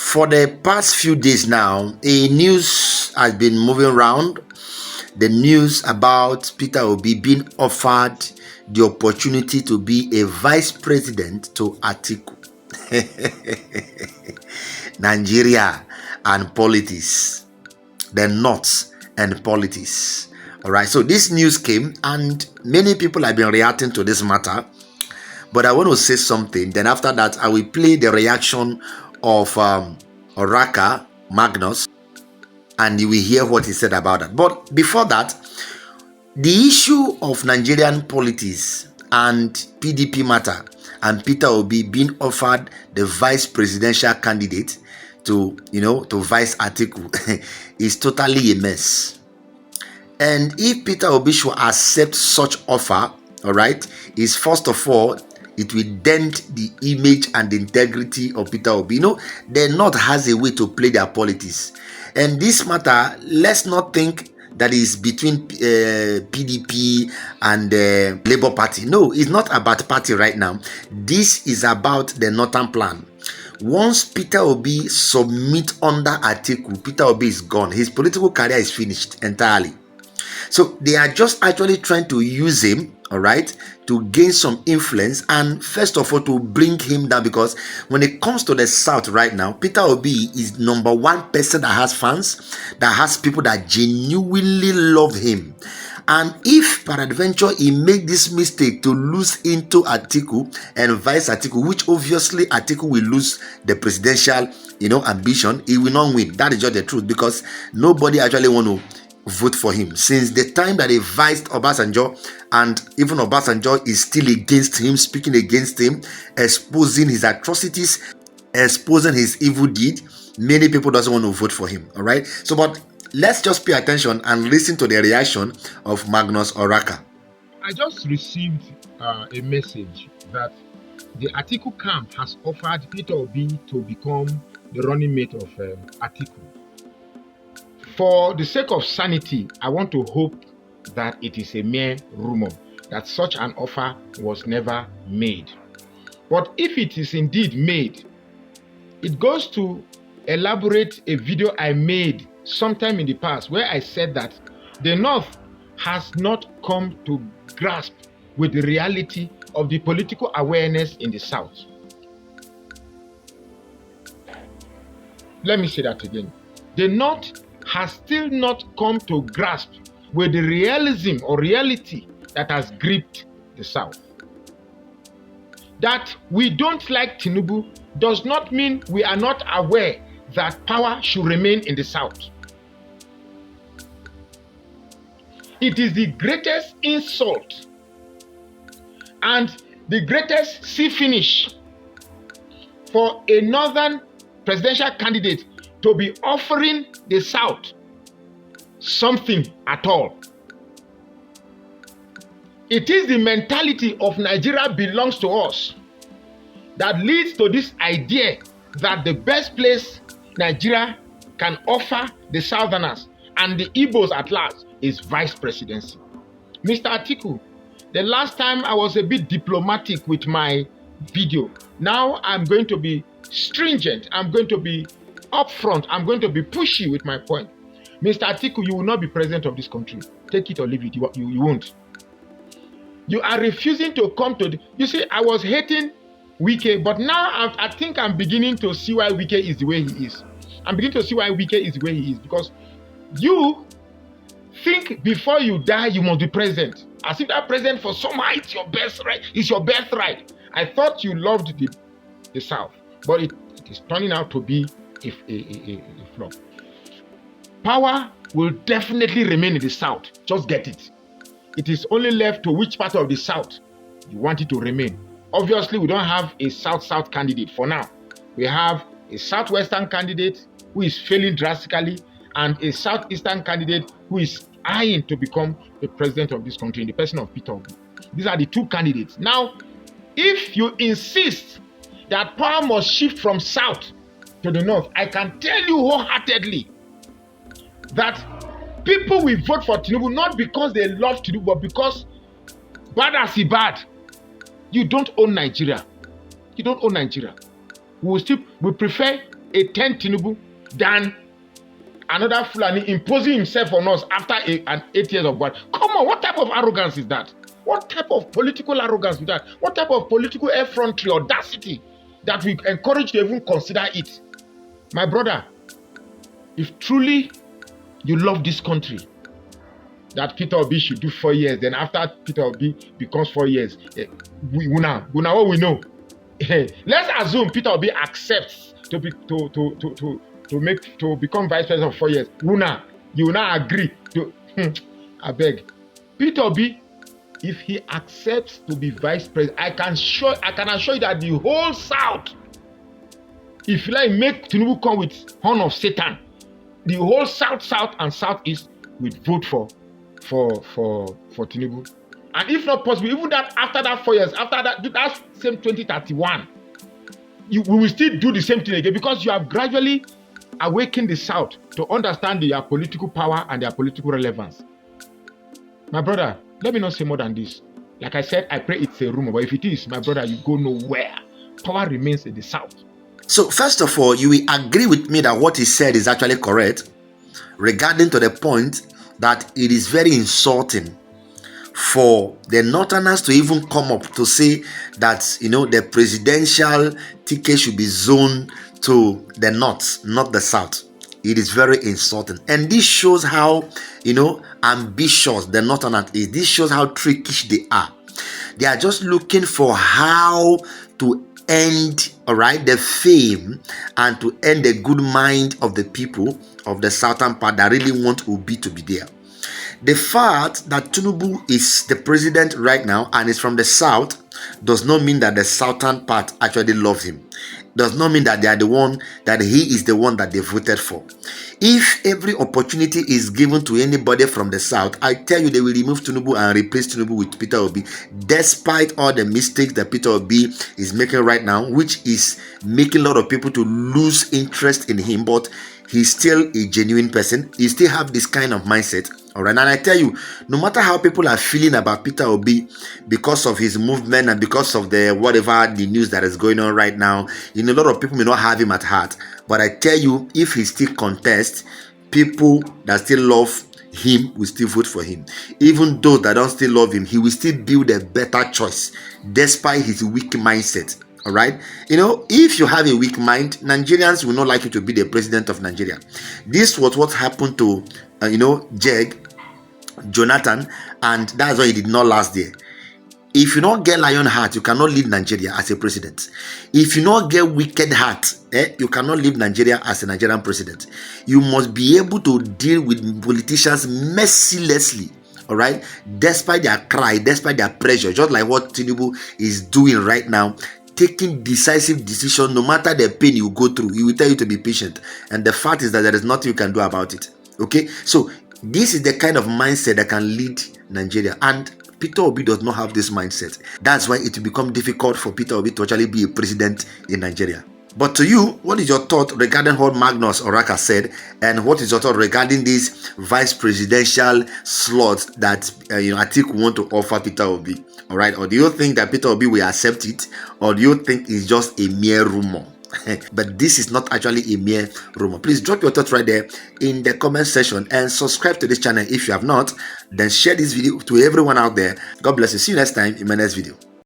For the past few days now, a news has been moving around. The news about Peter Obi being offered the opportunity to be a vice president to Atiku. Nigeria and politics. The North and politics. All right, so this news came and many people have been reacting to this matter. But I want to say something. Then after that, I will play the reaction of Oraka, Magnus, and you will hear what he said about that. But before that, the issue of Nigerian politics and PDP matter and Peter Obi being offered the vice presidential candidate to vice Atiku is totally a mess. And if Peter Obi should accept such offer, all right, is first of all, it will dent the image and the integrity of Peter Obi. The North has a way to play their politics. And this matter, let's not think that is between PDP and the Labour Party. No, it's not about party right now. This is about the Northern plan. Once Peter Obi submit under Atiku, Peter Obi is gone. His political career is finished entirely. So they are just actually trying to use him, all right, to gain some influence and first of all to bring him down, because when it comes to the South right now, Peter Obi is number one person that has fans, that has people that genuinely love him. And if peradventure he make this mistake to lose into Atiku and vice Atiku, which obviously Atiku will lose the presidential, ambition, he will not win. That is just the truth, because nobody actually want to vote for him since the time that he viced Obasanjo, and even Obasanjo is still against him, speaking against him, exposing his atrocities, exposing his evil deed. Many people doesn't want to vote for him. All right, so but let's just pay attention and listen to the reaction of Magnus Oraka. I just received a message that the Atiku camp has offered Peter Obi to become the running mate of Atiku. For the sake of sanity, I want to hope that it is a mere rumor, that such an offer was never made. But if it is indeed made, it goes to elaborate a video I made sometime in the past where I said that the North has not come to grasp with the reality of the political awareness in the South. Let me say that again. The North has still not come to grasp with the realism or reality that has gripped the South. That we don't like Tinubu does not mean we are not aware that power should remain in the South. It is the greatest insult and the greatest sea finish for a northern presidential candidate to be offering the South something at all. It is the mentality of Nigeria belongs to us that leads to this idea that the best place Nigeria can offer the Southerners and the Igbos at large is vice presidency. Mr. Atiku, the last time I was a bit diplomatic with my video. Now I'm going to be stringent. I'm going to be upfront. I'm going to be pushy with my point. Mr. Atiku, you will not be president of this country. Take it or leave it. You won't. You are refusing to come to the... You see, I was hating Wike, but now I think I'm beginning to see why Wike is the way he is. I'm beginning to see why Wike is the way he is, because you think before you die you must be president, as if that president for somehow it's your birthright. It's your birthright. I thought you loved the South, but it is turning out to be a flop. Power will definitely remain in the South. Just get it. It is only left to which part of the South you want it to remain. Obviously, we don't have a South-South candidate for now. We have a Southwestern candidate who is failing drastically and a Southeastern candidate who is eyeing to become the president of this country in the person of Peter Obi. These are the two candidates. Now, if you insist that power must shift from South to the North, I can tell you wholeheartedly that people will vote for Tinubu not because they love Tinubu, but because bad as he bad. You don't own Nigeria. You don't own Nigeria. We prefer a 10 Tinubu than another Fulani imposing himself on us after an 8 years of war. Come on, what type of arrogance is that? What type of political arrogance is that? What type of political effrontery, audacity that we encourage to even consider it? My brother, if truly you love this country, that Peter Obi should do 4 years, then after Peter Obi becomes 4 years, what we know. Let's assume Peter Obi accepts to become vice president for 4 years. You will not agree to I beg. Peter Obi, if he accepts to be vice president, I can assure you that the whole South, if you like make Tinubu come with horn of Satan, the whole South and Southeast will vote for Tinubu. And if not possible, even that after that 4 years, after that same 2031, we will still do the same thing again, because you have gradually awakened the South to understand their political power and their political relevance. My brother, let me not say more than this. Like I said, I pray it's a rumor, but if it is, my brother, you go nowhere. Power remains in the South. So first of all, you will agree with me that what he said is actually correct, regarding to the point that it is very insulting for the Northerners to even come up to say that, the presidential ticket should be zoned to the North, not the South. It is very insulting. And this shows how, ambitious the Northerners is. This shows how trickish they are. They are just looking for how to end, the fame and to end the good mind of the people of the southern part that really want Obi to be there. The fact that Tinubu is the president right now and is from the south does not mean that the southern part actually loves him. Does not mean that they are the one, that he is the one that they voted for. If every opportunity is given to anybody from the south, I tell you, they will remove Tinubu and replace Tinubu with Peter Obi, despite all the mistakes that Peter Obi is making right now, which is making a lot of people to lose interest in him. But he's still a genuine person. He still have this kind of mindset. All right, and I tell you, no matter how people are feeling about Peter Obi because of his movement and because of the news that is going on right now, a lot of people may not have him at heart. But I tell you, if he still contests, people that still love him will still vote for him. Even those that don't still love him, he will still build a better choice despite his weak mindset. All right, if you have a weak mind, Nigerians will not like you to be the president of Nigeria. This was what happened to Jonathan, and that's why he did not last there. If you don't get lion heart, you cannot lead Nigeria as a president. If you don't get wicked heart, you cannot lead Nigeria as a Nigerian president. You must be able to deal with politicians mercilessly. All right, despite their cry, despite their pressure, just like what Tinubu is doing right now, taking decisive decisions, no matter the pain you go through. He will tell you to be patient, and the fact is that there is nothing you can do about it. Okay, so this is the kind of mindset that can lead Nigeria, and Peter Obi does not have this mindset. That's why it will become difficult for Peter Obi to actually be a president in Nigeria. But to you, what is your thought regarding what Magnus Oraka said, and what is your thought regarding this vice presidential slot that Atiku want to offer Peter Obi? All right, or do you think that Peter Obi will accept it, or do you think it's just a mere rumor? But this is not actually a mere rumor. Please drop your thoughts right there in the comment section and subscribe to this channel if you have not. Then share this video to everyone out there. God bless you. See you next time in my next video.